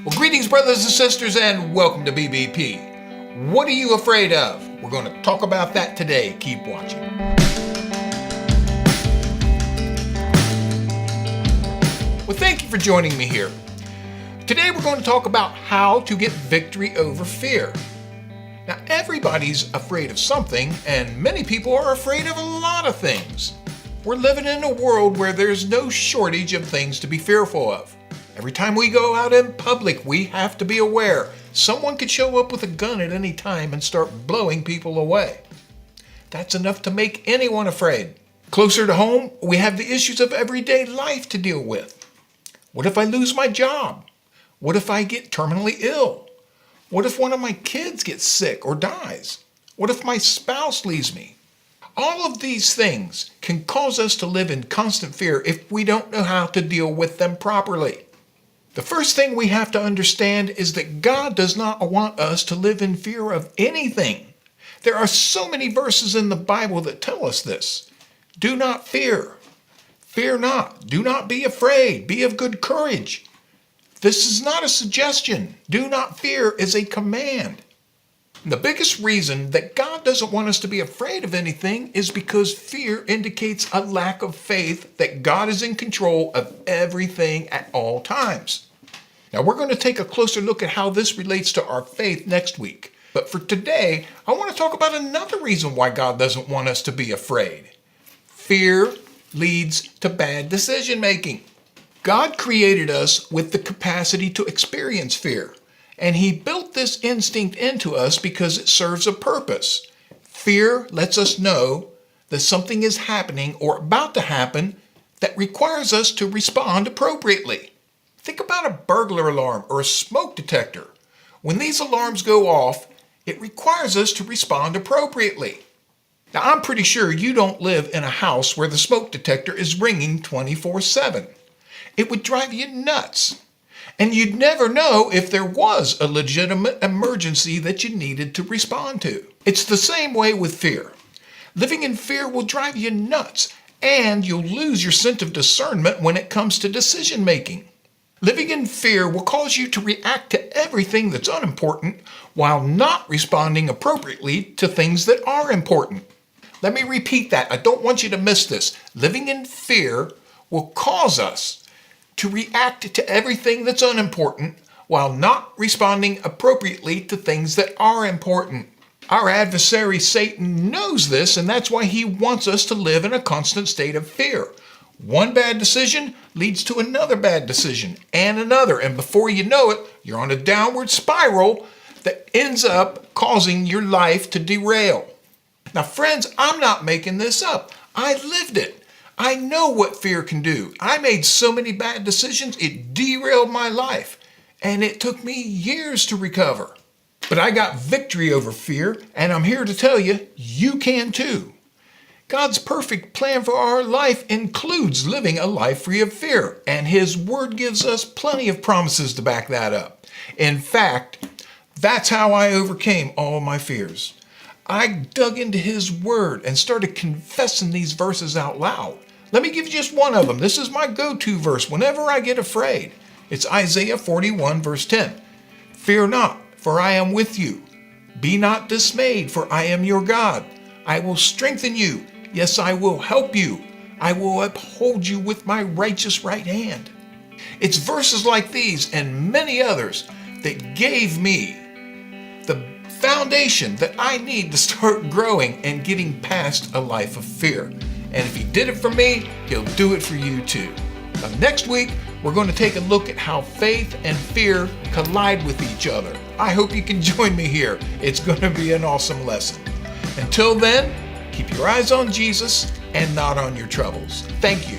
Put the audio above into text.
Well, greetings, brothers and sisters, and welcome to BBP. What are you afraid of? We're going to talk about that today. Keep watching. Well, thank you for joining me here. Today we're going to talk about how to get victory over fear. Now, everybody's afraid of something, and many people are afraid of a lot of things. We're living in a world where there's no shortage of things to be fearful of. Every time we go out in public, we have to be aware someone could show up with a gun at any time and start blowing people away. That's enough to make anyone afraid. Closer to home, we have the issues of everyday life to deal with. What if I lose my job? What if I get terminally ill? What if one of my kids gets sick or dies? What if my spouse leaves me? All of these things can cause us to live in constant fear if we don't know how to deal with them properly. The first thing we have to understand is that God does not want us to live in fear of anything. There are so many verses in the Bible that tell us this. Do not fear. Fear not. Do not be afraid. Be of good courage. This is not a suggestion. Do not fear is a command. The biggest reason that God doesn't want us to be afraid of anything is because fear indicates a lack of faith that God is in control of everything at all times. Now, we're going to take a closer look at how this relates to our faith next week. But for today, I want to talk about another reason why God doesn't want us to be afraid. Fear leads to bad decision making. God created us with the capacity to experience fear. And he built this instinct into us because it serves a purpose. Fear lets us know that something is happening or about to happen that requires us to respond appropriately. Think about a burglar alarm or a smoke detector. When these alarms go off, it requires us to respond appropriately. Now, I'm pretty sure you don't live in a house where the smoke detector is ringing 24/7. It would drive you nuts. And you'd never know if there was a legitimate emergency that you needed to respond to. It's the same way with fear. Living in fear will drive you nuts, and you'll lose your sense of discernment when it comes to decision making. Living in fear will cause you to react to everything that's unimportant while not responding appropriately to things that are important. Let me repeat that. I don't want you to miss this. Living in fear will cause us to react to everything that's unimportant while not responding appropriately to things that are important. Our adversary Satan knows this, and that's why he wants us to live in a constant state of fear. One bad decision leads to another bad decision and another, and before you know it, you're on a downward spiral that ends up causing your life to derail. Now, friends, I'm not making this up. I lived it. I know what fear can do. I made so many bad decisions, it derailed my life, and it took me years to recover. But I got victory over fear, and I'm here to tell you, you can too. God's perfect plan for our life includes living a life free of fear, and His Word gives us plenty of promises to back that up. In fact, that's how I overcame all my fears. I dug into His Word and started confessing these verses out loud. Let me give you just one of them. This is my go-to verse whenever I get afraid. It's Isaiah 41, verse 10. Fear not, for I am with you. Be not dismayed, for I am your God. I will strengthen you. Yes, I will help you. I will uphold you with my righteous right hand. It's verses like these and many others that gave me the foundation that I need to start growing and getting past a life of fear. And if He did it for me, He'll do it for you too. Now, next week, we're going to take a look at how faith and fear collide with each other. I hope you can join me here. It's going to be an awesome lesson. Until then, keep your eyes on Jesus and not on your troubles. Thank you.